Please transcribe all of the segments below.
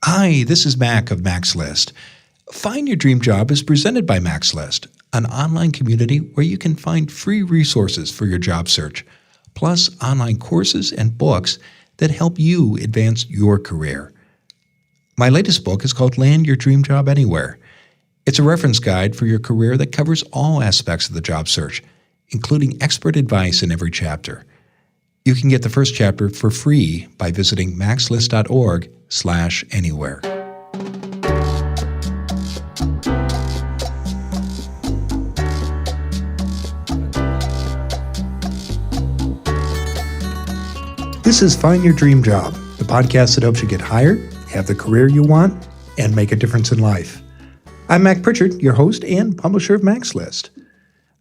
Hi, this is Mac of Mac's List. Find Your Dream Job is presented by Mac's List, an online community where you can find free resources for your job search, plus online courses and books that help you advance your career. My latest book is called Land Your Dream Job Anywhere. It's a reference guide for your career that covers all aspects of the job search, including expert advice in every chapter. You can get the first chapter for free by visiting maxlist.org/anywhere. This is Find Your Dream Job, the podcast that helps you get hired, have the career you want, and make a difference in life. I'm Mac Pritchard, your host and publisher of Mac's List.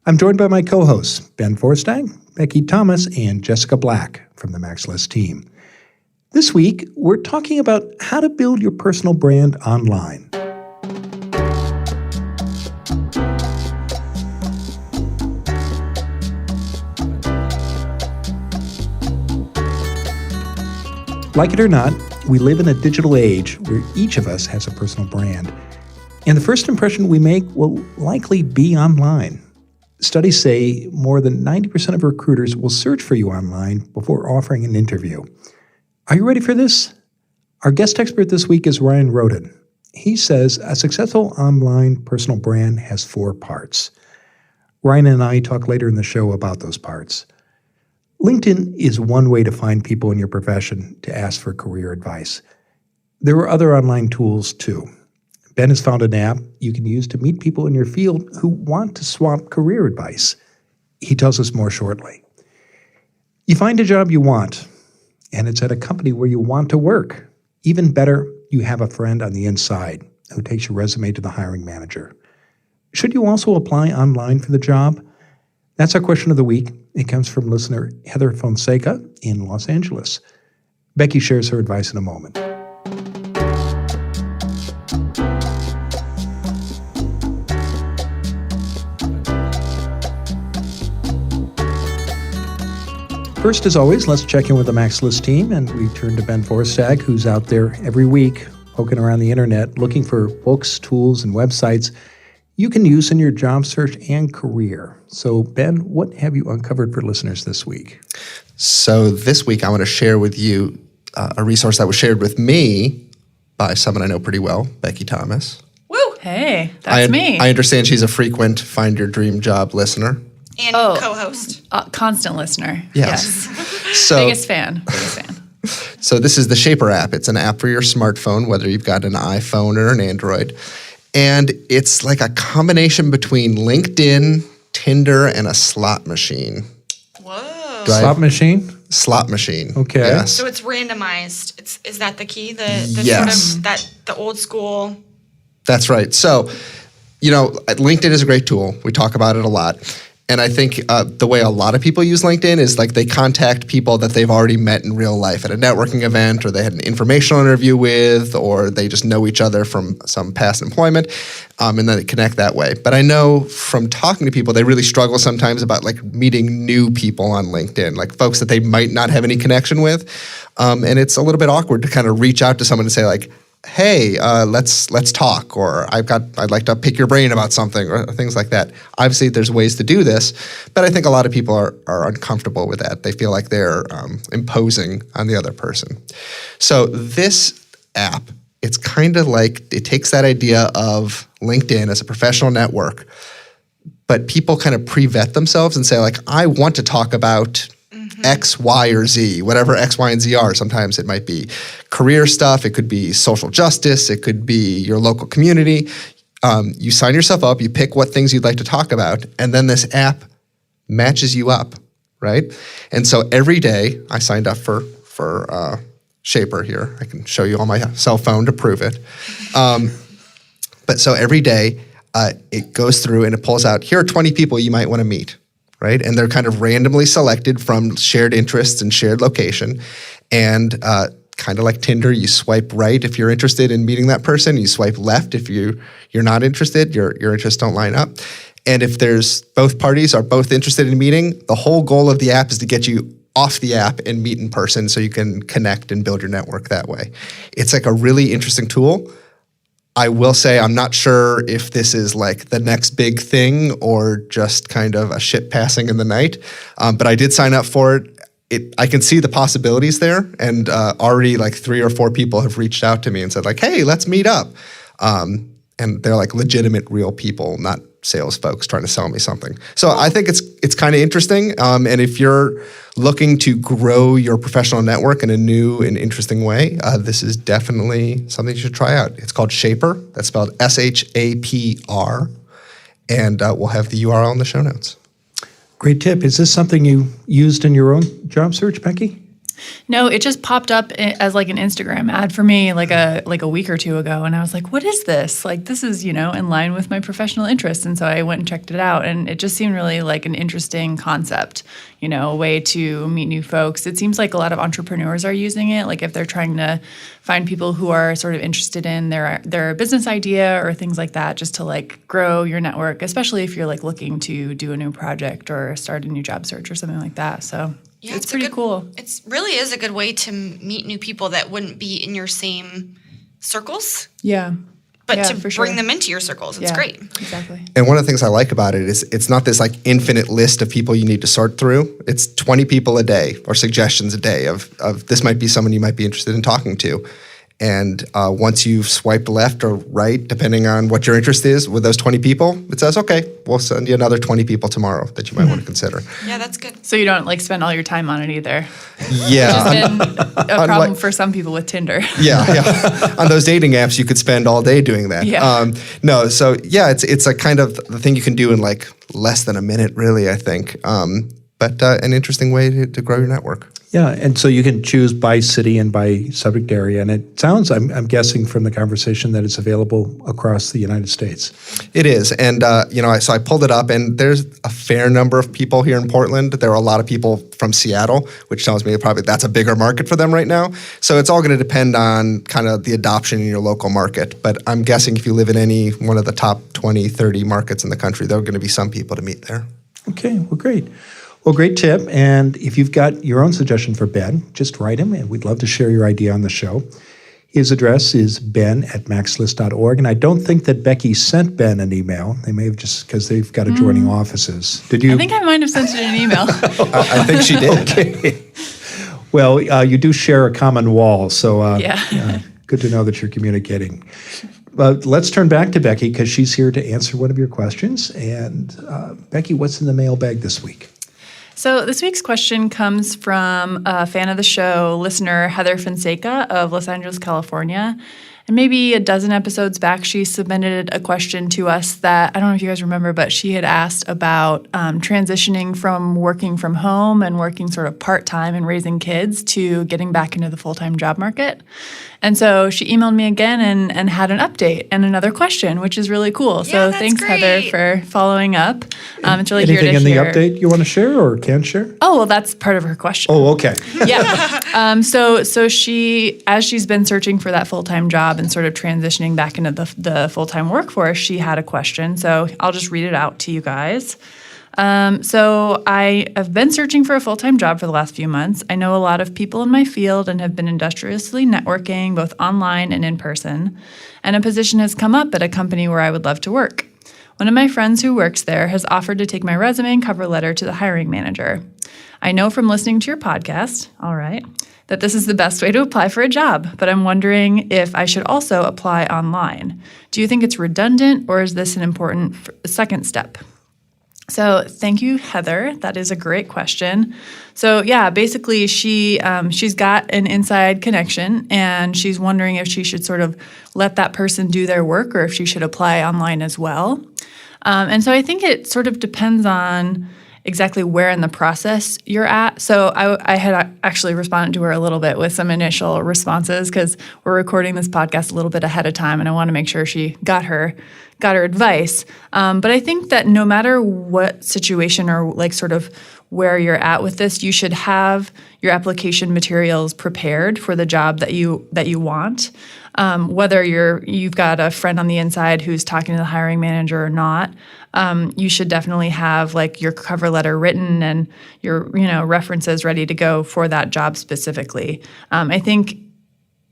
I'm joined by my co-hosts, Ben Forstag, Becky Thomas, and Jessica Black from the Mac's List team. This week, we're talking about how to build your personal brand online. Like it or not, we live in a digital age where each of us has a personal brand. And the first impression we make will likely be online. Studies say more than 90% of recruiters will search for you online before offering an interview. Are you ready for this? Our guest expert this week is Ryan Rhoten. He says a successful online personal brand has 4 parts. Ryan and I talk later in the show about those parts. LinkedIn is one way to find people in your profession to ask for career advice. There are other online tools too. Ben has found an app you can use to meet people in your field who want to swap career advice. He tells us more shortly. You find a job you want, and it's at a company where you want to work. Even better, you have a friend on the inside who takes your resume to the hiring manager. Should you also apply online for the job? That's our question of the week. It comes from listener Heather Fonseca in Los Angeles. Becky shares her advice in a moment. First, as always, let's check in with the Mac's List team, and we turn to Ben Forstag, who's out there every week poking around the internet looking for books, tools, and websites you can use in your job search and career. So, Ben, what have you uncovered for listeners this week? So this week I want to share with you a resource that was shared with me by someone I know pretty well, Becky Thomas. Woo! Hey, that's me. I understand she's a frequent Find Your Dream Job listener. And co-host. Constant listener. Yes. So, Biggest fan. So this is the Shaper app. It's an app for your smartphone, whether you've got an iPhone or an Android. And it's like a combination between LinkedIn, Tinder, and a slot machine. Whoa. Slot machine? Slot machine. Okay. Yes. So it's randomized. Is that the key? The Yes. sort of the old school. That's right. So, LinkedIn is a great tool. We talk about it a lot. And I think the way a lot of people use LinkedIn is like they contact people that they've already met in real life at a networking event, or they had an informational interview with, or they just know each other from some past employment, and then they connect that way. But I know from talking to people, they really struggle sometimes about like meeting new people on LinkedIn, like folks that they might not have any connection with. And it's a little bit awkward to kind of reach out to someone and say like, hey, let's talk, or I'd like to pick your brain about something, or things like that. Obviously, there's ways to do this, but I think a lot of people are uncomfortable with that. They feel like they're imposing on the other person. So this app, it's kind of like it takes that idea of LinkedIn as a professional network, but people kind of pre-vet themselves and say like, I want to talk about X, Y, or Z, whatever X, Y, and Z are. Sometimes it might be career stuff. It could be social justice. It could be your local community. You sign yourself up. You pick what things you'd like to talk about, and then this app matches you up, right? And so every day, I signed up for Shaper here. I can show you on my cell phone to prove it. But so every day, it goes through and it pulls out, here are 20 people you might want to meet. Right? And they're kind of randomly selected from shared interests and shared location. And kind of like Tinder, you swipe right if you're interested in meeting that person. You swipe left if you're not interested. Your interests don't line up. And if there's both parties are both interested in meeting, the whole goal of the app is to get you off the app and meet in person so you can connect and build your network that way. It's like a really interesting tool. I will say I'm not sure if this is like the next big thing or just kind of a shit passing in the night, but I did sign up for it. I can see the possibilities there, and already like 3 or 4 people have reached out to me and said like, hey, let's meet up. And they're like legitimate real people, not sales folks trying to sell me something. So I think it's kind of interesting. And if you're looking to grow your professional network in a new and interesting way, this is definitely something you should try out. It's called Shaper. That's spelled SHAPR. And we'll have the URL in the show notes. Great tip. Is this something you used in your own job search, Becky? No, it just popped up as like an Instagram ad for me like a week or 2 ago. And I was like, what is this? Like, this is, in line with my professional interests. And so I went and checked it out. And it just seemed really like an interesting concept, a way to meet new folks. It seems like a lot of entrepreneurs are using it. Like if they're trying to find people who are sort of interested in their business idea or things like that, just to like grow your network, especially if you're like looking to do a new project or start a new job search or something like that. So yeah, it's pretty cool. It really is a good way to meet new people that wouldn't be in your same circles. Yeah. But to bring them into your circles, it's great. Exactly. And one of the things I like about it is it's not this like infinite list of people you need to sort through. It's 20 people a day or suggestions a day of this might be someone you might be interested in talking to. And once you've swiped left or right, depending on what your interest is with those 20 people, it says, okay, we'll send you another 20 people tomorrow that you might want to consider. Yeah, that's good. So you don't like spend all your time on it either. Yeah. Which has been a problem for some people with Tinder. Yeah. On those dating apps, you could spend all day doing that. Yeah. It's a kind of the thing you can do in like less than a minute, really, I think. But an interesting way to grow your network. Yeah, and so you can choose by city and by subject area. And it sounds, I'm guessing from the conversation, that it's available across the United States. It is. And, so I pulled it up, and there's a fair number of people here in Portland. There are a lot of people from Seattle, which tells me probably that's a bigger market for them right now. So it's all going to depend on kind of the adoption in your local market. But I'm guessing if you live in any one of the top 20, 30 markets in the country, there are going to be some people to meet there. Okay, well, great. Well, great tip. And if you've got your own suggestion for Ben, just write him, and we'd love to share your idea on the show. His address is ben@maxlist.org. And I don't think that Becky sent Ben an email. They may have, just because they've got adjoining offices. Did you? I think I might have sent it an email. I think she did. Okay. Well, you do share a common wall, so good to know that you're communicating. Let's turn back to Becky, because she's here to answer one of your questions. And Becky, what's in the mailbag this week? So this week's question comes from a fan of the show, listener Heather Fonseca of Los Angeles, California. And maybe a dozen episodes back, she submitted a question to us that, I don't know if you guys remember, but she had asked about transitioning from working from home and working sort of part-time and raising kids to getting back into the full-time job market. And so she emailed me again and had an update and another question, which is really cool. So thanks, great. Heather, for following up. It's really Anything here to in hear. the update you want to share or can share? Oh, well, that's part of her question. Oh, okay. Yeah. So she, as she's been searching for that full-time job and sort of transitioning back into the full-time workforce, she had a question. So I'll just read it out to you guys. So I have been searching for a full-time job for the last few months. I know a lot of people in my field and have been industriously networking both online and in person. And a position has come up at a company where I would love to work. One of my friends who works there has offered to take my resume and cover letter to the hiring manager. I know from listening to your podcast, that this is the best way to apply for a job, but I'm wondering if I should also apply online. Do you think it's redundant, or is this an important second step? So thank you, Heather. That is a great question. So basically she's got an inside connection, and she's wondering if she should sort of let that person do their work, or if she should apply online as well. And so I think it sort of depends on exactly where in the process you're at. So I had actually responded to her a little bit with some initial responses, because we're recording this podcast a little bit ahead of time, and I want to make sure she got her advice. But I think that no matter what situation or like sort of where you're at with this. You should have your application materials prepared for the job that you want. Whether you've got a friend on the inside who's talking to the hiring manager or not, you should definitely have like your cover letter written and your references ready to go for that job specifically. I think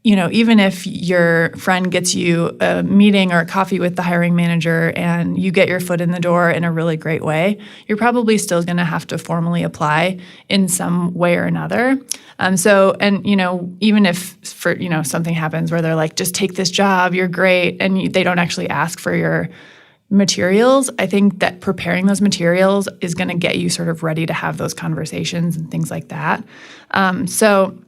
even if your friend gets you a meeting or a coffee with the hiring manager and you get your foot in the door in a really great way, you're probably still going to have to formally apply in some way or another. Even if something happens where they're like, just take this job, you're great, and they don't actually ask for your materials, I think that preparing those materials is going to get you sort of ready to have those conversations and things like that. So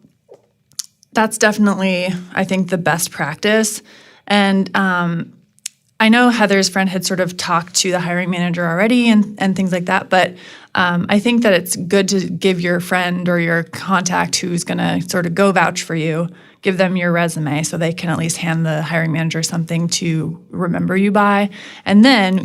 that's definitely, I think, the best practice. And I know Heather's friend had sort of talked to the hiring manager already and things like that, but I think that it's good to give your friend or your contact who's going to sort of go vouch for you, give them your resume so they can at least hand the hiring manager something to remember you by. And then,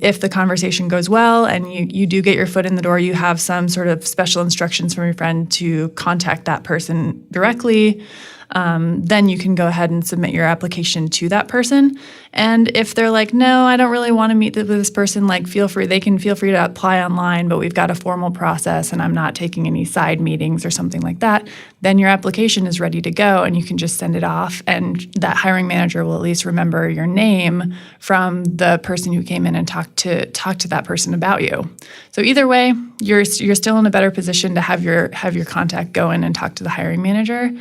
if the conversation goes well and you do get your foot in the door, you have some sort of special instructions from your friend to contact that person directly. Then you can go ahead and submit your application to that person. And if they're like, no, I don't really want to meet with this person, like they can feel free to apply online, but we've got a formal process and I'm not taking any side meetings or something like that, then your application is ready to go and you can just send it off. And that hiring manager will at least remember your name from the person who came in and talked to that person about you. So either way, you're still in a better position to have your contact go in and talk to the hiring manager.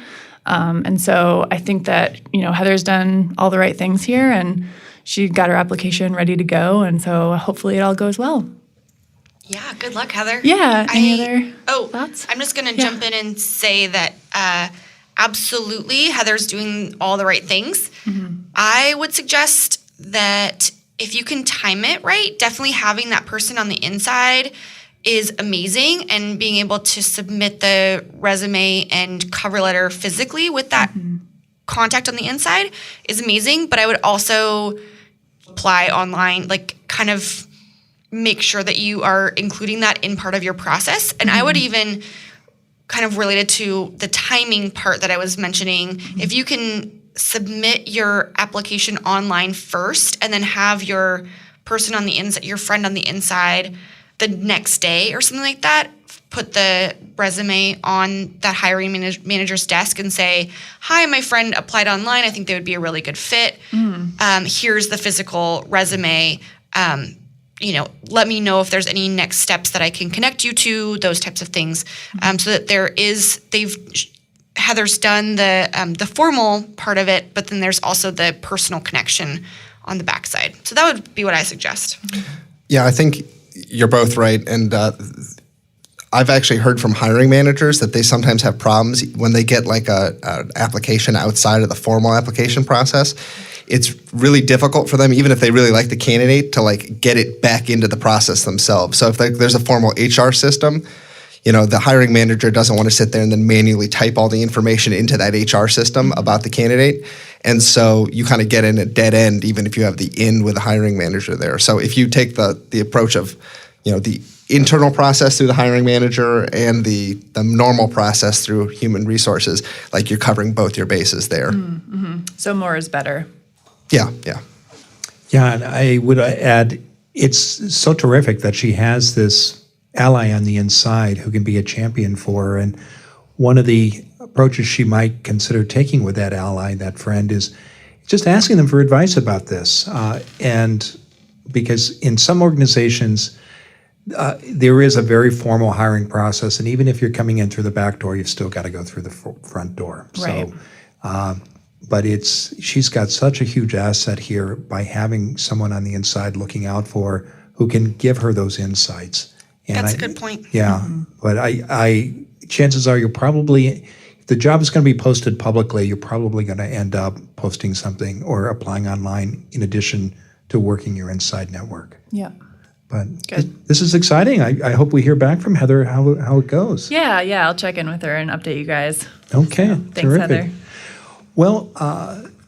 And so I think that, Heather's done all the right things here and she got her application ready to go. And so hopefully it all goes well. Yeah. Good luck, Heather. Yeah. Any other thoughts? I'm just going to jump in and say that absolutely Heather's doing all the right things. Mm-hmm. I would suggest that if you can time it right, definitely having that person on the inside is amazing, and being able to submit the resume and cover letter physically with that contact on the inside is amazing. But I would also apply online, like kind of make sure that you are including that in part of your process. And I would even kind of related to the timing part that I was mentioning, if you can submit your application online first and then have your person on the inside, your friend on the inside, the next day or something like that, put the resume on that hiring manager's desk and say, hi, my friend applied online. I think they would be a really good fit. Here's the physical resume. Let me know if there's any next steps that I can connect you to, those types of things. So that Heather's done the formal part of it, but then there's also the personal connection on the backside. So that would be what I suggest. Yeah, I think you're both right. And I've actually heard from hiring managers that they sometimes have problems when they get like an application outside of the formal application process. It's really difficult for them, even if they really like the candidate, to like get it back into the process themselves. So if there's a formal HR system, the hiring manager doesn't want to sit there and then manually type all the information into that HR system about the candidate. And so you kind of get in a dead end, even if you have the in with the hiring manager there. So if you take the approach of, the internal process through the hiring manager and the normal process through human resources, like you're covering both your bases there. Mm-hmm. So more is better. Yeah. Yeah, and I would add, it's so terrific that she has this ally on the inside who can be a champion for her. And one of the approaches she might consider taking with that ally, that friend, is just asking them for advice about this. And because in some organizations, there is a very formal hiring process. And even if you're coming in through the back door, you've still got to go through the front door. Right. So, but she's got such a huge asset here by having someone on the inside looking out for her who can give her those insights. And That's a good point. Yeah, but I chances are you're probably, if the job is going to be posted publicly, you're probably going to end up posting something or applying online in addition to working your inside network. Yeah. But this is exciting. I hope we hear back from Heather how it goes. Yeah, I'll check in with her and update you guys. Okay, so, thanks, terrific. Heather. Well,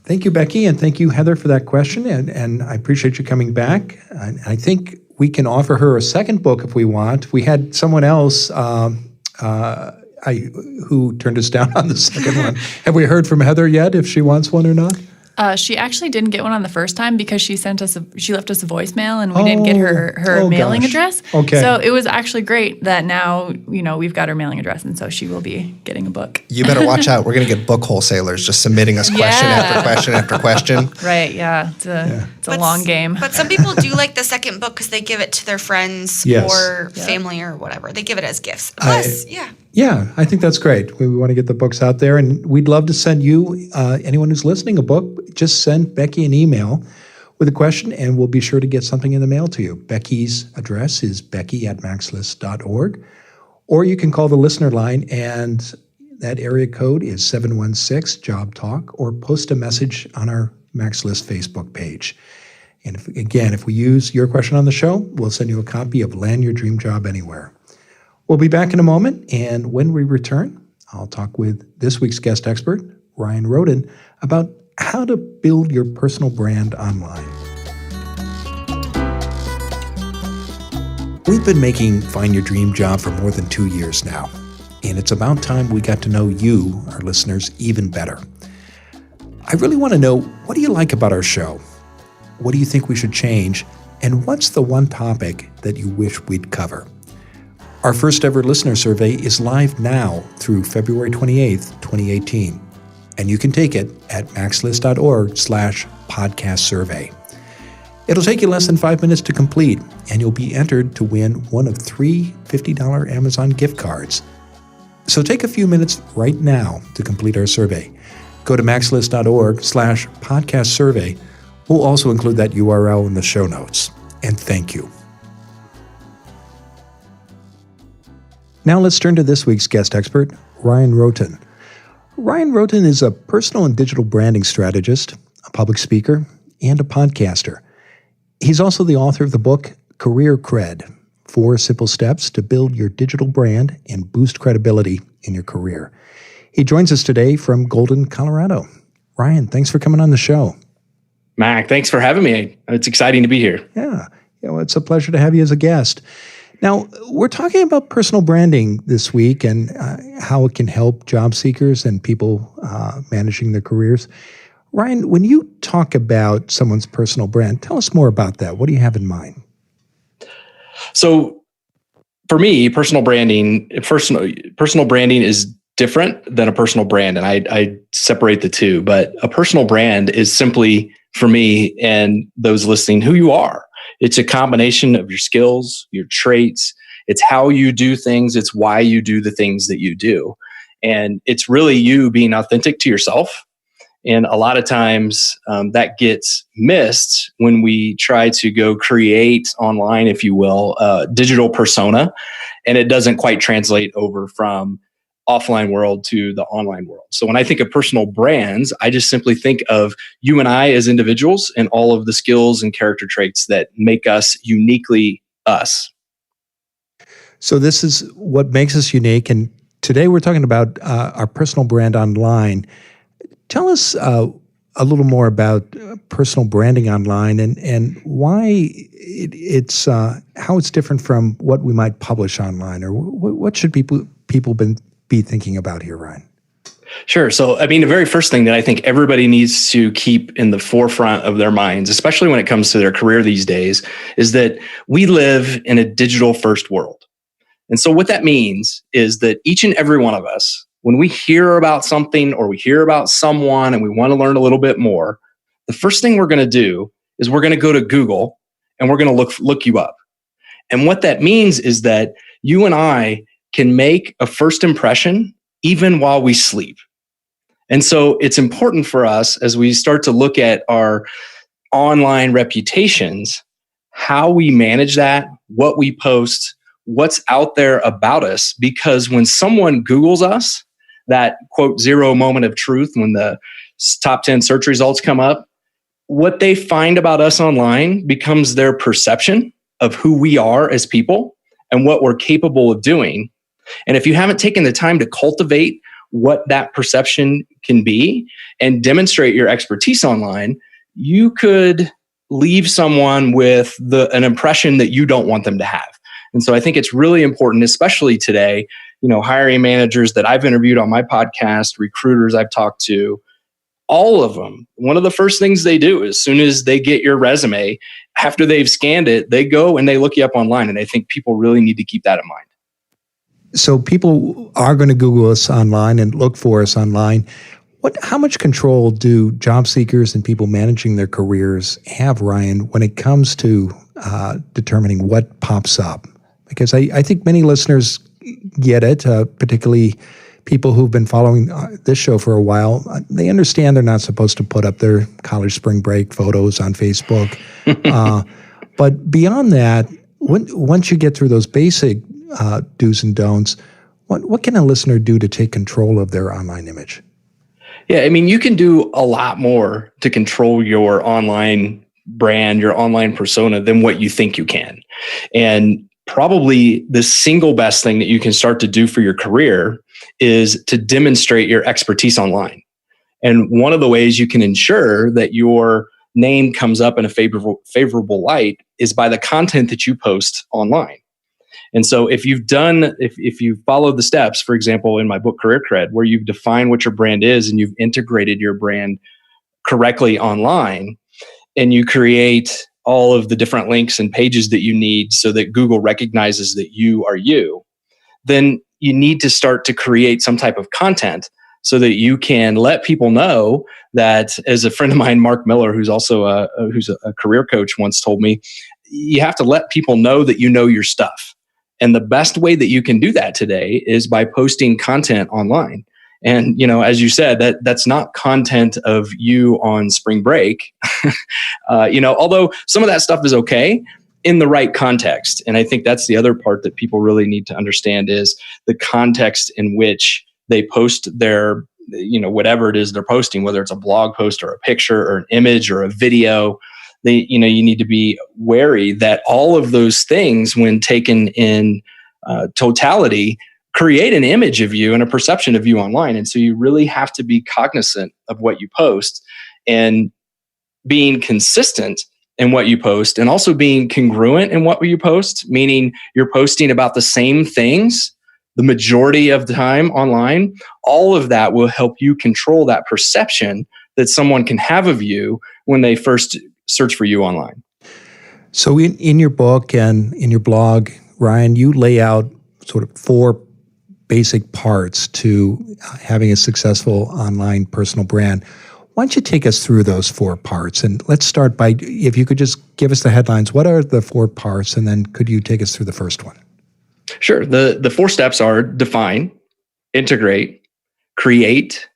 thank you, Becky, and thank you, Heather, for that question. And I appreciate you coming back. And I think we can offer her a second book if we want. We had someone else who turned us down on the second one. Have we heard from Heather yet if she wants one or not? She actually didn't get one on the first time because she left us a voicemail and we didn't get her mailing address. Okay. So it was actually great that now, we've got her mailing address, and so she will be getting a book. You better watch out. We're going to get book wholesalers just submitting us question after question after question. Right, yeah. It's a long game. But some people do like the second book because they give it to their friends or family or whatever. They give it as gifts. Plus, Yeah, I think that's great. We want to get the books out there, and we'd love to send you, anyone who's listening, a book. Just send Becky an email with a question, and we'll be sure to get something in the mail to you. Becky's address is becky@maxlist.org, or you can call the listener line, and that area code is 716-JOB-TALK, or post a message on our Max List Facebook page. And if we use your question on the show, we'll send you a copy of Land Your Dream Job Anywhere. We'll be back in a moment, and when we return, I'll talk with this week's guest expert, Ryan Rhoten, about how to build your personal brand online. We've been making Find Your Dream Job for more than 2 years now, and it's about time we got to know you, our listeners, even better. I really want to know, what do you like about our show? What do you think we should change? And what's the one topic that you wish we'd cover? Our first ever listener survey is live now through February 28th, 2018. And you can take it at maxlist.org/podcast survey. It'll take you less than 5 minutes to complete, and you'll be entered to win one of 3 $50 Amazon gift cards. So take a few minutes right now to complete our survey. Go to maxlist.org/podcast survey. We'll also include that URL in the show notes. And thank you. Now let's turn to this week's guest expert, Ryan Rhoten. Ryan Rhoten is a personal and digital branding strategist, a public speaker, and a podcaster. He's also the author of the book, Career Cred, 4 Simple Steps to Build Your Digital Brand and Boost Credibility in Your Career. He joins us today from Golden, Colorado. Ryan, thanks for coming on the show. Mac, thanks for having me. It's exciting to be here. Yeah, well, it's a pleasure to have you as a guest. Now, we're talking about personal branding this week and how it can help job seekers and people managing their careers. Ryan, when you talk about someone's personal brand, tell us more about that. What do you have in mind? So, for me, personal branding is different than a personal brand, and I separate the two. But a personal brand is simply, for me and those listening, who you are. It's a combination of your skills, your traits. It's how you do things. It's why you do the things that you do. And it's really you being authentic to yourself. And a lot of times that gets missed when we try to go create online, if you will, a digital persona. And it doesn't quite translate over from offline world to the online world. So when I think of personal brands, I just simply think of you and I as individuals and all of the skills and character traits that make us uniquely us. So this is what makes us unique. And today we're talking about our personal brand online. Tell us a little more about personal branding online and why it's how it's different from what we might publish online, or what should people be thinking about here, Ryan? Sure. So, I mean, the very first thing that I think everybody needs to keep in the forefront of their minds, especially when it comes to their career these days, is that we live in a digital first world. And so what that means is that each and every one of us, when we hear about something or we hear about someone and we want to learn a little bit more, the first thing we're going to do is we're going to go to Google and we're going to look you up. And what that means is that you and I can make a first impression even while we sleep. And so it's important for us as we start to look at our online reputations, how we manage that, what we post, what's out there about us. Because when someone Googles us, that quote 0 moment of truth, when the top 10 search results come up, what they find about us online becomes their perception of who we are as people and what we're capable of doing. And if you haven't taken the time to cultivate what that perception can be and demonstrate your expertise online, you could leave someone with an impression that you don't want them to have. And so I think it's really important, especially today, hiring managers that I've interviewed on my podcast, recruiters I've talked to, all of them, one of the first things they do as soon as they get your resume, after they've scanned it, they go and they look you up online. And I think people really need to keep that in mind. So people are going to Google us online and look for us online. How much control do job seekers and people managing their careers have, Ryan, when it comes to determining what pops up? Because I think many listeners get it, particularly people who've been following this show for a while. They understand they're not supposed to put up their college spring break photos on Facebook. But beyond that, once you get through those basic do's and don'ts, what can a listener do to take control of their online image? Yeah, I mean, you can do a lot more to control your online brand, your online persona than what you think you can. And probably the single best thing that you can start to do for your career is to demonstrate your expertise online. And one of the ways you can ensure that your name comes up in a favorable light is by the content that you post online. And so if you've followed the steps, for example, in my book, Career Cred, where you've defined what your brand is and you've integrated your brand correctly online, and you create all of the different links and pages that you need so that Google recognizes that you are you, then you need to start to create some type of content so that you can let people know that, as a friend of mine, Mark Miller, who's also a career coach, once told me, you have to let people know that you know your stuff. And the best way that you can do that today is by posting content online. And, as you said, that's not content of you on spring break, although some of that stuff is okay in the right context. And I think that's the other part that people really need to understand is the context in which they post their, whatever it is they're posting, whether it's a blog post or a picture or an image or a video. You need to be wary that all of those things, when taken in totality, create an image of you and a perception of you online. And so you really have to be cognizant of what you post and being consistent in what you post, and also being congruent in what you post, meaning you're posting about the same things the majority of the time online. All of that will help you control that perception that someone can have of you when they first search for you online. So in your book and in your blog, Ryan, you lay out sort of 4 basic parts to having a successful online personal brand. Why don't you take us through those 4 parts? And let's start by, if you could just give us the headlines, what are the 4 parts? And then could you take us through the first one? Sure. The 4 steps are define, integrate, create,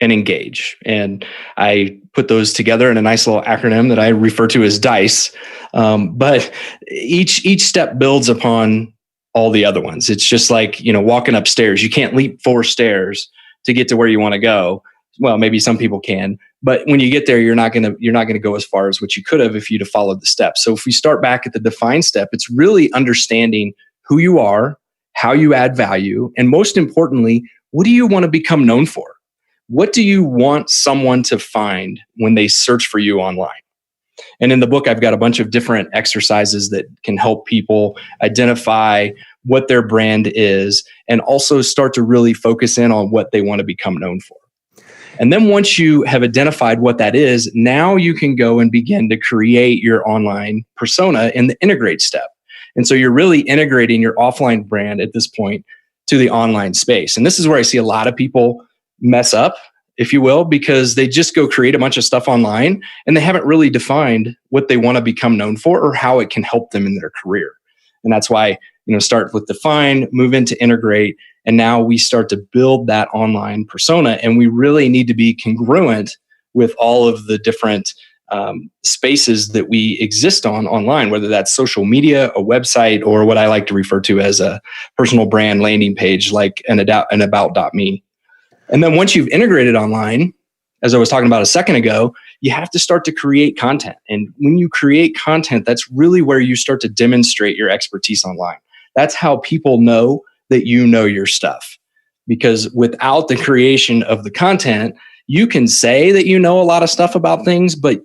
and engage. And I put those together in a nice little acronym that I refer to as DICE. But each step builds upon all the other ones. It's just like, walking upstairs. You can't leap 4 stairs to get to where you want to go. Well, maybe some people can, but when you get there, you're not going to go as far as what you could have if you'd have followed the steps. So if we start back at the define step, it's really understanding who you are, how you add value, and most importantly, what do you want to become known for? What do you want someone to find when they search for you online? And in the book, I've got a bunch of different exercises that can help people identify what their brand is and also start to really focus in on what they want to become known for. And then once you have identified what that is, now you can go and begin to create your online persona in the integrate step. And so you're really integrating your offline brand at this point to the online space. And this is where I see a lot of people mess up, if you will, because they just go create a bunch of stuff online and they haven't really defined what they want to become known for or how it can help them in their career. And that's why, start with define, move into integrate, and now we start to build that online persona. And we really need to be congruent with all of the different spaces that we exist on online, whether that's social media, a website, or what I like to refer to as a personal brand landing page, like an about.me. And then once you've integrated online, as I was talking about a second ago, you have to start to create content. And when you create content, that's really where you start to demonstrate your expertise online. That's how people know that you know your stuff. Because without the creation of the content, you can say that you know a lot of stuff about things, but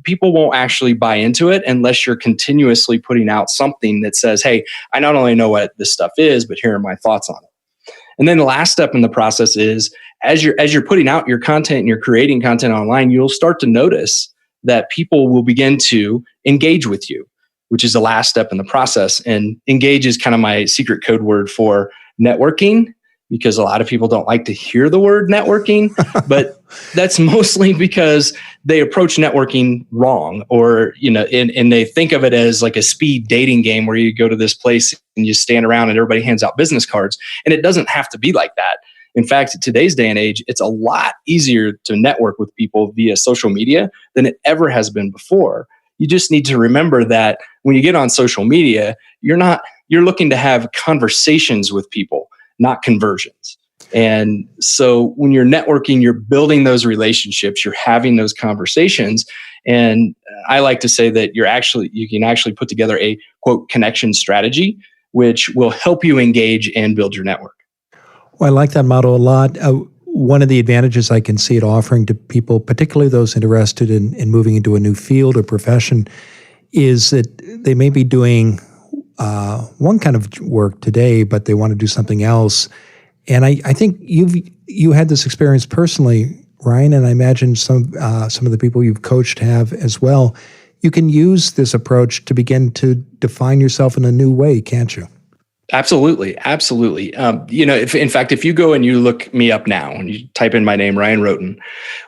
people won't actually buy into it unless you're continuously putting out something that says, hey, I not only know what this stuff is, but here are my thoughts on it. And then the last step in the process is as you're putting out your content and you're creating content online, you'll start to notice that people will begin to engage with you, which is the last step in the process. And engage is kind of my secret code word for networking, because a lot of people don't like to hear the word networking, but that's mostly because they approach networking wrong, or, and they think of it as like a speed dating game where you go to this place and you stand around and everybody hands out business cards. And it doesn't have to be like that. In fact, in today's day and age, it's a lot easier to network with people via social media than it ever has been before. You just need to remember that when you get on social media, you're looking to have conversations with people, not conversions. And so when you're networking, you're building those relationships, you're having those conversations. And I like to say that you can actually put together a quote connection strategy, which will help you engage and build your network. Well, I like that model a lot. One of the advantages I can see it offering to people, particularly those interested in moving into a new field or profession, is that they may be doing one kind of work today, but they want to do something else. And I think you had this experience personally, Ryan, and I imagine some of the people you've coached have as well. You can use this approach to begin to define yourself in a new way, can't you? Absolutely. If you go and you look me up now and you type in my name, Ryan Rhoten,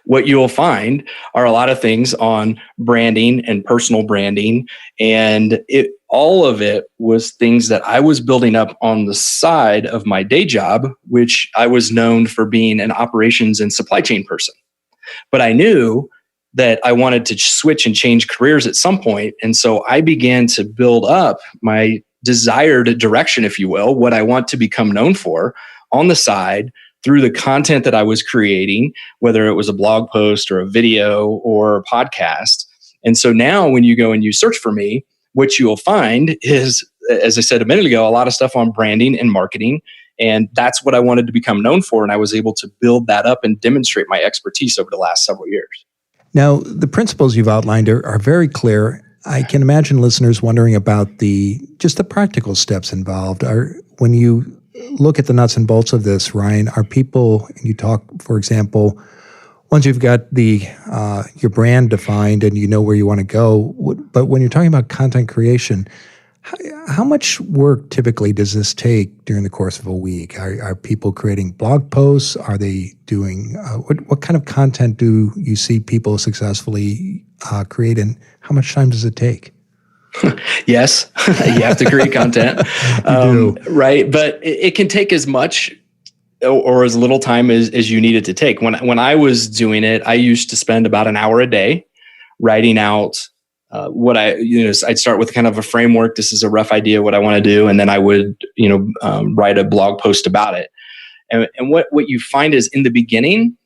what you will find are a lot of things on branding and personal branding. And all of it was things that I was building up on the side of my day job, which I was known for being an operations and supply chain person. But I knew that I wanted to switch and change careers at some point. And so I began to build up my desired direction, if you will, what I want to become known for on the side through the content that I was creating, whether it was a blog post or a video or a podcast. And so now when you go and you search for me, what you will find is, as I said a minute ago, a lot of stuff on branding and marketing. And that's what I wanted to become known for. And I was able to build that up and demonstrate my expertise over the last several years. Now, the principles you've outlined are very clear. I can imagine listeners wondering about the practical steps involved. When you look at the nuts and bolts of this, Ryan, are people, and you talk, for example, once you've got your brand defined and you know where you want to go, but when you're talking about content creation, how much work typically does this take during the course of a week? Are people creating blog posts? Are they doing, what kind of content do you see people successfully create, and how much time does it take? Yes, you have to create content, right? But it can take as much or as little time as you need it to take. When I was doing it, I used to spend about an hour a day writing out I'd start with kind of a framework. This is a rough idea what I want to do, and then I would write a blog post about it. And what you find is in the beginning,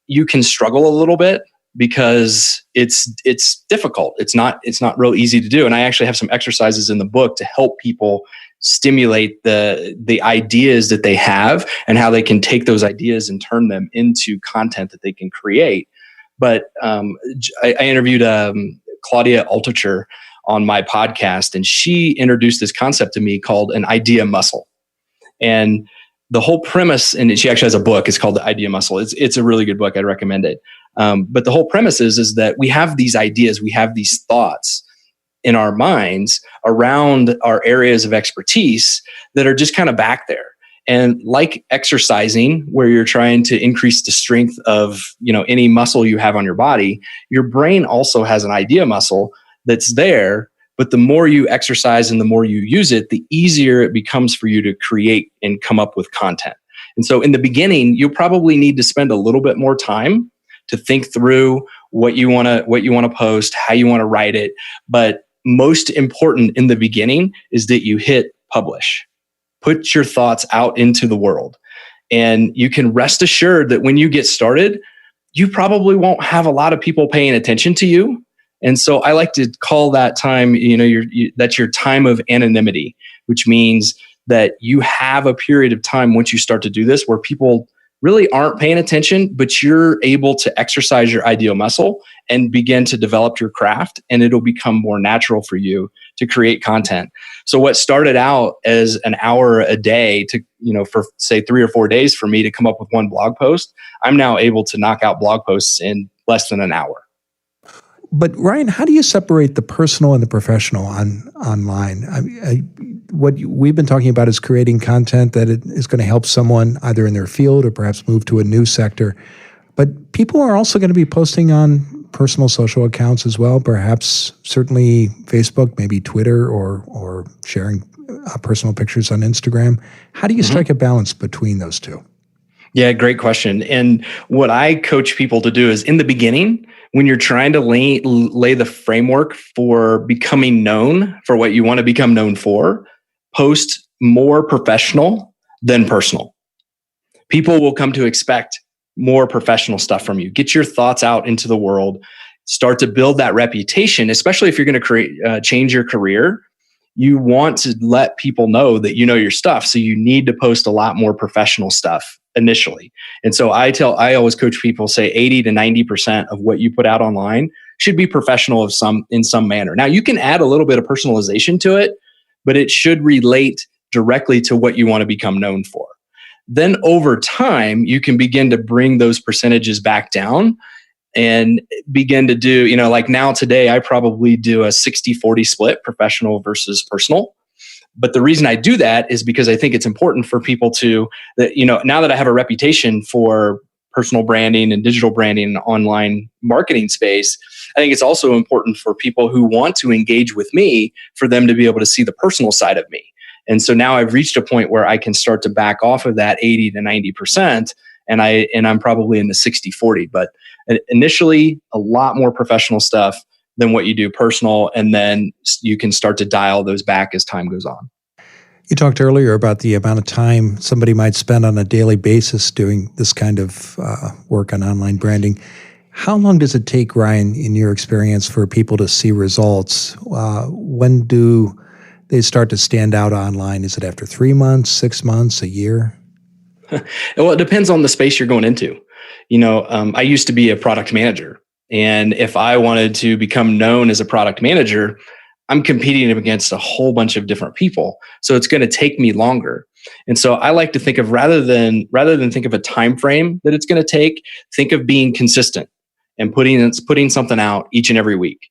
you can struggle a little bit because it's difficult. It's not real easy to do. And I actually have some exercises in the book to help people stimulate the ideas that they have and how they can take those ideas and turn them into content that they can create. But I interviewed Claudia Altucher on my podcast, and she introduced this concept to me called an idea muscle. And the whole premise, and she actually has a book, it's called The Idea Muscle. It's a really good book. I'd recommend it. But the whole premise is that we have these ideas, we have these thoughts in our minds around our areas of expertise that are just kind of back there. And like exercising, where you're trying to increase the strength of any muscle you have on your body, your brain also has an idea muscle that's there. But the more you exercise and the more you use it, the easier it becomes for you to create and come up with content. And so in the beginning, you'll probably need to spend a little bit more time to think through what you want to post, how you want to write it. But most important in the beginning is that you hit publish. Put your thoughts out into the world. And you can rest assured that when you get started, you probably won't have a lot of people paying attention to you. And so I like to call that time, that's your time of anonymity, which means that you have a period of time once you start to do this where people really aren't paying attention, but you're able to exercise your ideal muscle and begin to develop your craft, and it'll become more natural for you to create content. So what started out as an hour a day to, for say 3 or 4 days for me to come up with one blog post, I'm now able to knock out blog posts in less than an hour. But Ryan, how do you separate the personal and the professional online? What we've been talking about is creating content that is going to help someone either in their field or perhaps move to a new sector. But people are also going to be posting on personal social accounts as well, perhaps certainly Facebook, maybe Twitter, or sharing personal pictures on Instagram. How do you strike a balance between those two? Yeah, great question. And what I coach people to do is in the beginning, when you're trying to lay the framework for becoming known for what you want to become known for, post more professional than personal. People will come to expect more professional stuff from you. Get your thoughts out into the world. Start to build that reputation, especially if you're going to change your career. You want to let people know that you know your stuff. So you need to post a lot more professional stuff initially. And so I always coach people, say 80 to 90% of what you put out online should be professional in some manner. Now you can add a little bit of personalization to it, but it should relate directly to what you want to become known for. Then over time, you can begin to bring those percentages back down and begin to do, like now today, I probably do a 60-40 split, professional versus personal. But the reason I do that is because I think it's important for people to, now that I have a reputation for personal branding and digital branding and online marketing space, I think it's also important for people who want to engage with me for them to be able to see the personal side of me. And so now I've reached a point where I can start to back off of that 80 to 90%, and I'm probably in the 60-40. But initially, a lot more professional stuff than what you do personal, and then you can start to dial those back as time goes on. You talked earlier about the amount of time somebody might spend on a daily basis doing this kind of work on online branding. How long does it take, Ryan, in your experience, for people to see results? When do they start to stand out online? Is it after 3 months, 6 months, a year? Well, it depends on the space you're going into. I used to be a product manager. And if I wanted to become known as a product manager, I'm competing against a whole bunch of different people. So it's going to take me longer. And so I like to think of rather than think of a time frame that it's going to take, think of being consistent and putting something out each and every week.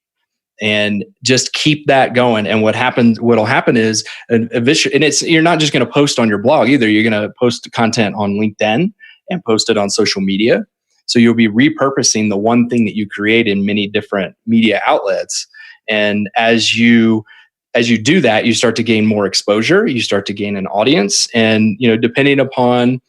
And just keep that going. And what'll happen is you're not just going to post on your blog either. You're going to post content on LinkedIn and post it on social media. So you'll be repurposing the one thing that you create in many different media outlets. And as you do that, you start to gain more exposure. You start to gain an audience. And, depending upon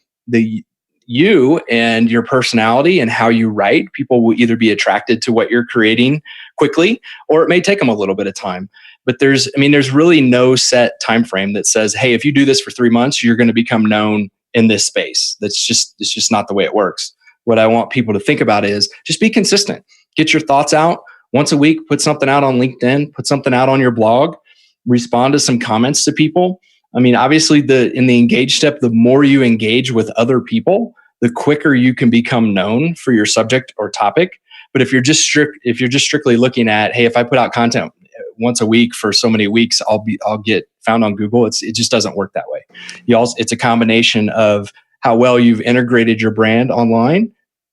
you and your personality and how you write, people will either be attracted to what you're creating quickly, or it may take them a little bit of time. But there's really no set time frame that says, hey, if you do this for 3 months, you're going to become known in this space. It's just not the way it works. What I want people to think about is just be consistent. Get your thoughts out once a week, put something out on LinkedIn, put something out on your blog, respond to some comments to people. Obviously in the engage step, the more you engage with other people, the quicker you can become known for your subject or topic. But if you're just strictly looking at, hey, if I put out content once a week for so many weeks, I'll get found on Google. It just doesn't work that way. It's a combination of how well you've integrated your brand online,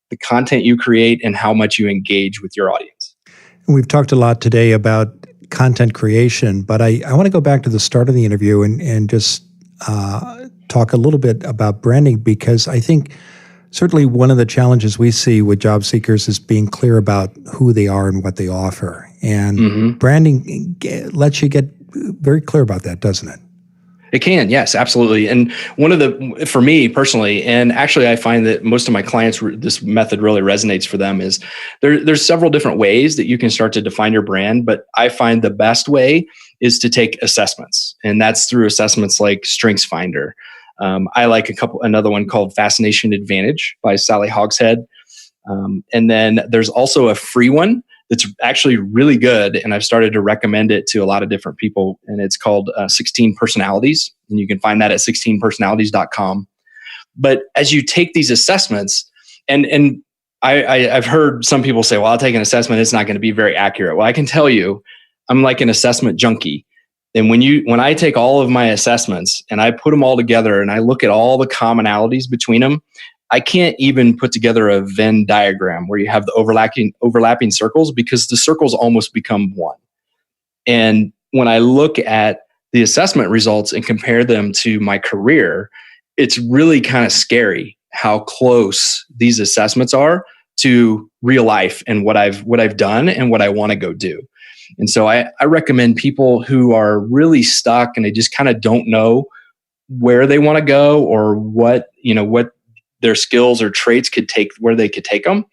the content you create, and how much you engage with your audience. We've talked a lot today about content creation, but I want to go back to the start of the interview and just talk a little bit about branding, because I think certainly one of the challenges we see with job seekers is being clear about who they are and what they offer. And branding lets you get very clear about that, doesn't it? It can, yes, absolutely. And for me personally, and actually I find that most of my clients, this method really resonates for them, is there's several different ways that you can start to define your brand, but I find the best way is to take assessments. And that's through assessments like StrengthsFinder. I like another one called Fascination Advantage by Sally Hogshead. And then there's also a free one that's actually really good, and I've started to recommend it to a lot of different people, and it's called 16 Personalities, and you can find that at 16personalities.com. But as you take these assessments, and I've heard some people say, well, I'll take an assessment, it's not going to be very accurate. Well, I can tell you, I'm like an assessment junkie. And when I take all of my assessments and I put them all together and I look at all the commonalities between them, I can't even put together a Venn diagram where you have the overlapping circles, because the circles almost become one. And when I look at the assessment results and compare them to my career, it's really kind of scary how close these assessments are to real life and what I've done and what I want to go do. And so I recommend people who are really stuck and they just kind of don't know where they want to go or what their skills or traits could take, where they could take them.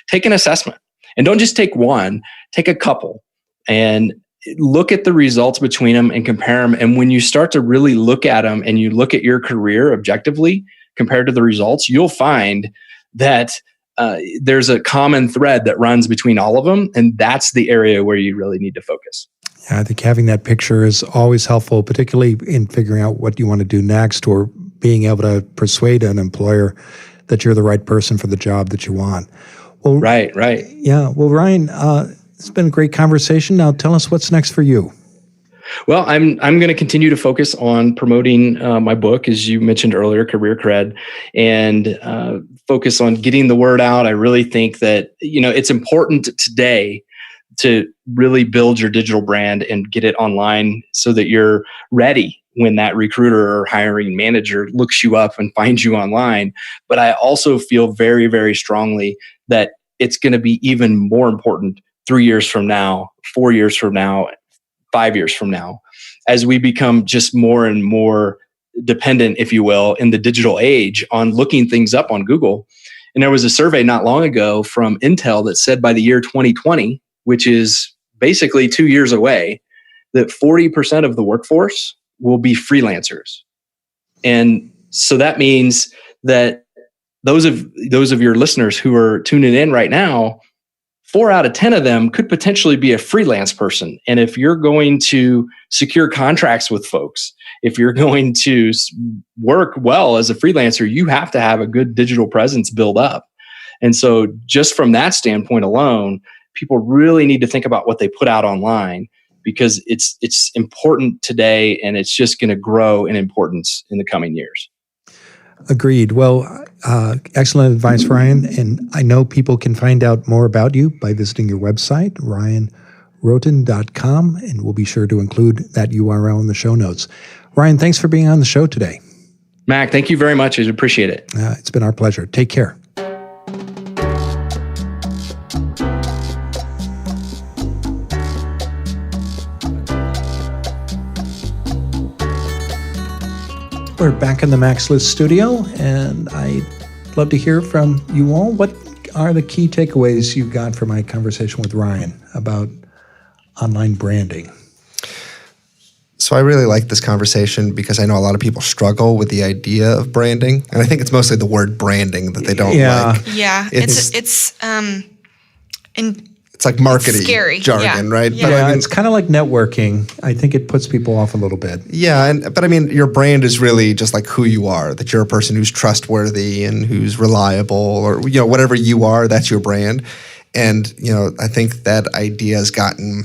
Take an assessment, and don't just take one, take a couple and look at the results between them and compare them. And when you start to really look at them and you look at your career objectively compared to the results, you'll find that there's a common thread that runs between all of them. And that's the area where you really need to focus. Yeah, I think having that picture is always helpful, particularly in figuring out what you want to do next, or being able to persuade an employer that you're the right person for the job that you want. Well, Right. Yeah. Well, Ryan, it's been a great conversation. Now tell us what's next for you. Well, I'm going to continue to focus on promoting my book, as you mentioned earlier, Career Cred, and focus on getting the word out. I really think that it's important today to really build your digital brand and get it online so that you're ready when that recruiter or hiring manager looks you up and finds you online. But I also feel very, very strongly that it's going to be even more important 3 years from now, 4 years from now, 5 years from now, as we become just more and more dependent, if you will, in the digital age on looking things up on Google. And there was a survey not long ago from Intel that said by the year 2020, which is basically 2 years away, that 40% of the workforce will be freelancers. And so that means that those of your listeners who are tuning in right now, 4 out of 10 of them could potentially be a freelance person. And if you're going to secure contracts with folks, if you're going to work well as a freelancer, you have to have a good digital presence built up. And so just from that standpoint alone, people really need to think about what they put out online, because it's important today, and it's just going to grow in importance in the coming years. Agreed. Well, excellent advice, Ryan. And I know people can find out more about you by visiting your website, ryanrhoten.com, and we'll be sure to include that URL in the show notes. Ryan, thanks for being on the show today. Mac, thank you very much. I appreciate it. It's been our pleasure. Take care. We're back in the Max List studio, and I'd love to hear from you all. What are the key takeaways you got from my conversation with Ryan about online branding? So I really like this conversation because I know a lot of people struggle with the idea of branding, and I think it's mostly the word branding that they don't like. Yeah, It's like marketing scary jargon, right? Yeah. But I mean, it's kind of like networking. I think it puts people off a little bit. Yeah, but I mean, your brand is really just like who you are, that you're a person who's trustworthy and who's reliable, or whatever you are, that's your brand. And I think that idea has gotten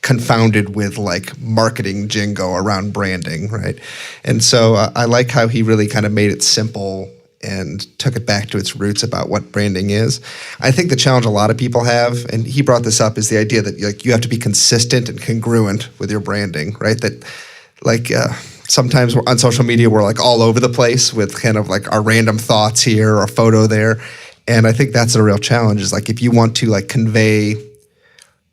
confounded with like marketing jingo around branding, right? And so I like how he really kind of made it simple and took it back to its roots about what branding is. I think the challenge a lot of people have, and he brought this up, is the idea that you have to be consistent and congruent with your branding, right? That sometimes on social media we're like all over the place with kind of like our random thoughts here or a photo there. And I think that's a real challenge, is like if you want to like convey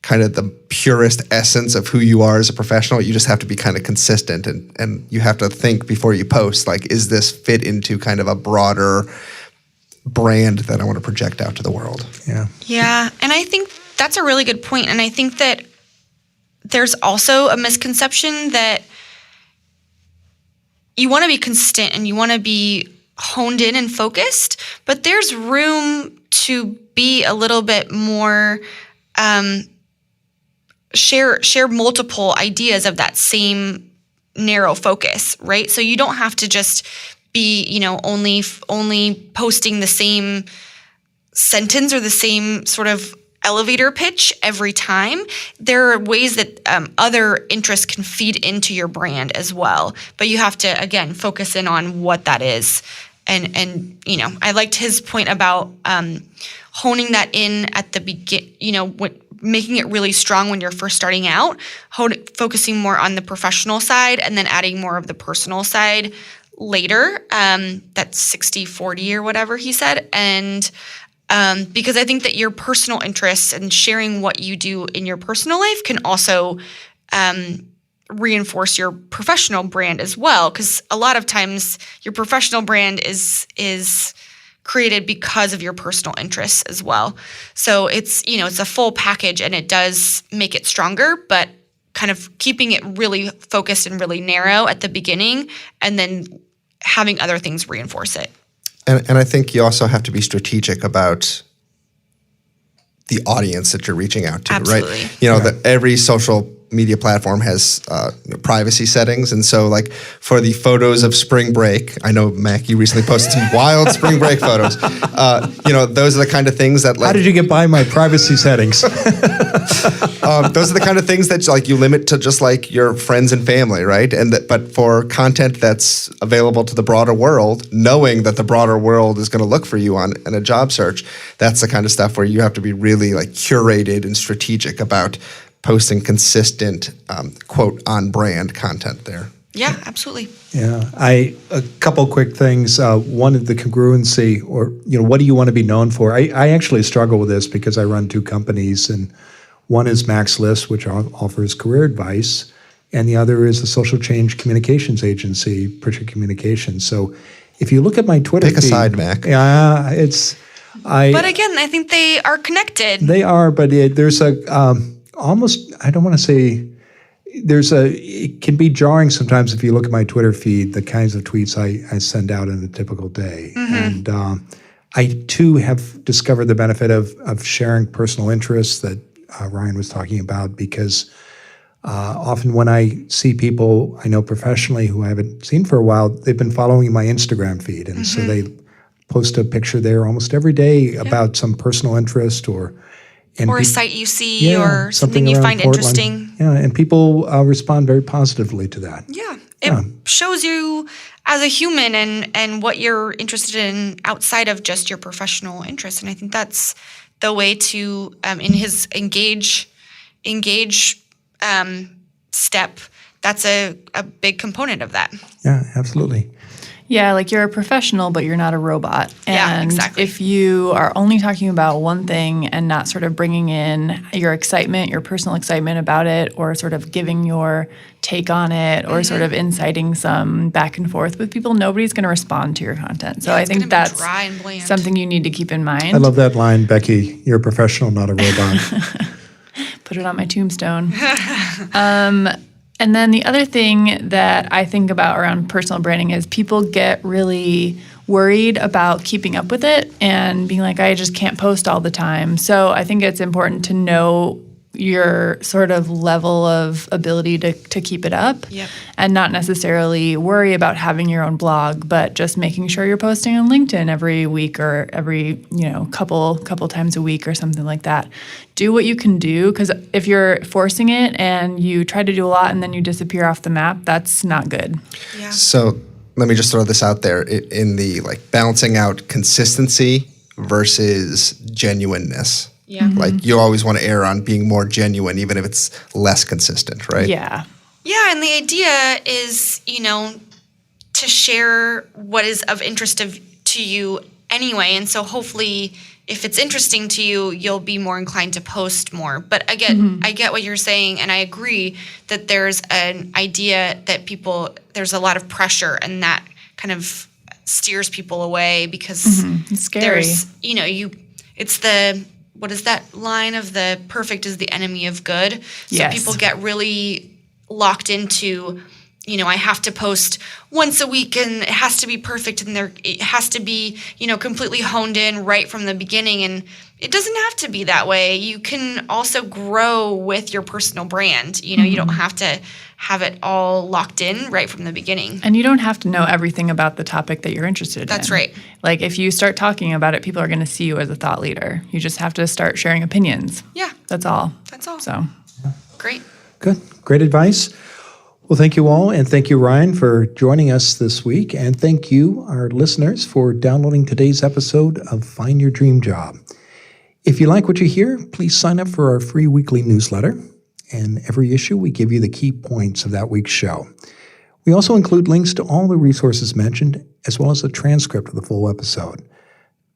kind of the purest essence of who you are as a professional, you just have to be kind of consistent, and you have to think before you post, like, is this fit into kind of a broader brand that I want to project out to the world? Yeah. And I think that's a really good point. And I think that there's also a misconception that you want to be consistent and you want to be honed in and focused, but there's room to be a little bit more share multiple ideas of that same narrow focus, right? So you don't have to just be, only posting the same sentence or the same sort of elevator pitch every time. There are ways that other interests can feed into your brand as well, but you have to, again, focus in on what that is. And I liked his point about honing that in at the making it really strong when you're first starting out, focusing more on the professional side and then adding more of the personal side later. That's 60-40 or whatever he said. And because I think that your personal interests and sharing what you do in your personal life can also reinforce your professional brand as well. Because a lot of times your professional brand is created because of your personal interests as well. So it's a full package, and it does make it stronger, but kind of keeping it really focused and really narrow at the beginning, and then having other things reinforce it. And I think you also have to be strategic about the audience that you're reaching out to, Absolutely. right? Every social media platform has privacy settings. And so like for the photos of spring break, I know, Mac, you recently posted some wild spring break photos. Those are the kind of things that How did you get by my privacy settings? those are the kind of things that like you limit to just like your friends and family, right? But for content that's available to the broader world, knowing that the broader world is going to look for you in a job search, that's the kind of stuff where you have to be really like curated and strategic about posting consistent, quote, on-brand content there. Yeah, absolutely. Yeah, a couple quick things. One is the congruency, or what do you want to be known for? I actually struggle with this because I run two companies, and one is Max List, which offers career advice, and the other is a social change communications agency, Pritchard Communications. So, if you look at my Twitter feed, pick a side, Mac. Yeah, But again, I think they are connected. They are, but there's almost, I don't want to say, it can be jarring sometimes if you look at my Twitter feed, the kinds of tweets I send out in a typical day. Mm-hmm. And I too have discovered the benefit of sharing personal interests that Ryan was talking about, because often when I see people I know professionally who I haven't seen for a while, they've been following my Instagram feed. And so they post a picture there almost every day about some personal interest or a site you see or something you find Portland. Interesting. Yeah, and people respond very positively to that. Yeah. It shows you as a human and what you're interested in outside of just your professional interests. And I think that's the way to, in his engage step, that's a big component of that. Yeah, absolutely. Yeah, like you're a professional, but you're not a robot. And yeah, exactly. If you are only talking about one thing and not sort of bringing in your excitement, your personal excitement about it, or sort of giving your take on it, or sort of inciting some back and forth with people, nobody's going to respond to your content. So I think that's dry and bland. Something you need to keep in mind. I love that line, Becky. You're a professional, not a robot. Put it on my tombstone. And then the other thing that I think about around personal branding is people get really worried about keeping up with it and being like, I just can't post all the time. So I think it's important to know your sort of level of ability to keep it up, and not necessarily worry about having your own blog, but just making sure you're posting on LinkedIn every week or every couple times a week or something like that. Do what you can do, because if you're forcing it and you try to do a lot and then you disappear off the map, that's not good. Yeah. So let me just throw this out there in the like balancing out consistency versus genuineness. Yeah. Like you always want to err on being more genuine, even if it's less consistent, right? Yeah. Yeah, and the idea is, to share what is of interest to you anyway. And so hopefully if it's interesting to you, you'll be more inclined to post more. But again, I get what you're saying, and I agree that there's an idea that there's a lot of pressure, and that kind of steers people away because it's scary. It's the, what is that line of the perfect is the enemy of good? So Yes. people get really locked into, I have to post once a week and it has to be perfect and it has to be, completely honed in right from the beginning. And it doesn't have to be that way. You can also grow with your personal brand. You don't have to have it all locked in right from the beginning. And you don't have to know everything about the topic that you're interested in. That's right. Like if you start talking about it, people are going to see you as a thought leader. You just have to start sharing opinions. Yeah. That's all. That's all. So Great. Good. Great advice. Well, thank you all, and thank you, Ryan, for joining us this week. And thank you, our listeners, for downloading today's episode of Find Your Dream Job. If you like what you hear, please sign up for our free weekly newsletter. And every issue, we give you the key points of that week's show. We also include links to all the resources mentioned, as well as a transcript of the full episode.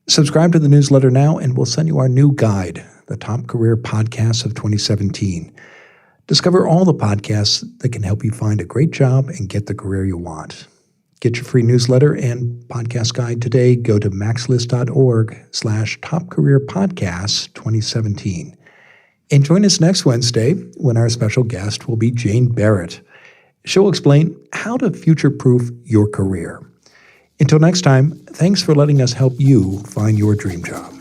Subscribe to the newsletter now, and we'll send you our new guide, the Top Career Podcasts of 2017. Discover all the podcasts that can help you find a great job and get the career you want. Get your free newsletter and podcast guide today. Go to maxlist.org/topcareerpodcasts2017. And join us next Wednesday when our special guest will be Jane Barrett. She'll explain how to future-proof your career. Until next time, thanks for letting us help you find your dream job.